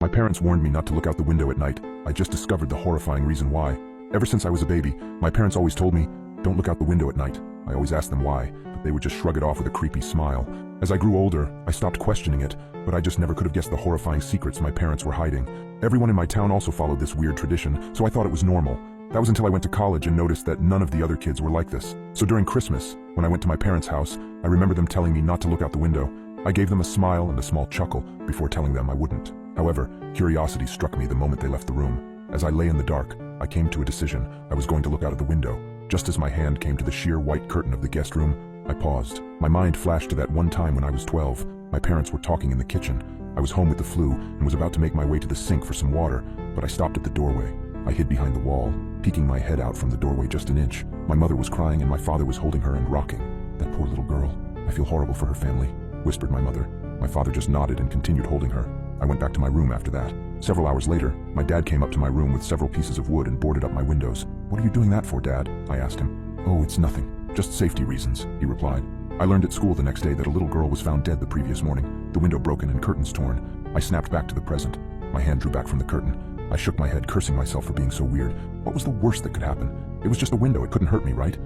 My parents warned me not to look out the window at night. I just discovered the horrifying reason why. Ever since I was a baby, my parents always told me, don't look out the window at night. I always asked them why, but they would just shrug it off with a creepy smile. As I grew older, I stopped questioning it, but I just never could have guessed the horrifying secrets my parents were hiding. Everyone in my town also followed this weird tradition, so I thought it was normal. That was until I went to college and noticed that none of the other kids were like this. So during Christmas, when I went to my parents' house, I remember them telling me not to look out the window. I gave them a smile and a small chuckle before telling them I wouldn't. However, curiosity struck me the moment they left the room. As I lay in the dark, I came to a decision. I was going to look out of the window. Just as my hand came to the sheer white curtain of the guest room, I paused. My mind flashed to that one time when I was 12. My parents were talking in the kitchen. I was home with the flu and was about to make my way to the sink for some water, but I stopped at the doorway. I hid behind the wall, peeking my head out from the doorway just an inch. My mother was crying and my father was holding her and rocking. That poor little girl. I feel horrible for her family, whispered my mother. My father just nodded and continued holding her. I went back to my room after that. Several hours later, my dad came up to my room with several pieces of wood and boarded up my windows. What are you doing that for, Dad? I asked him. Oh, it's nothing. Just safety reasons, he replied. I learned at school the next day that a little girl was found dead the previous morning, the window broken and curtains torn. I snapped back to the present. My hand drew back from the curtain. I shook my head, cursing myself for being so weird. What was the worst that could happen? It was just a window, it couldn't hurt me, right?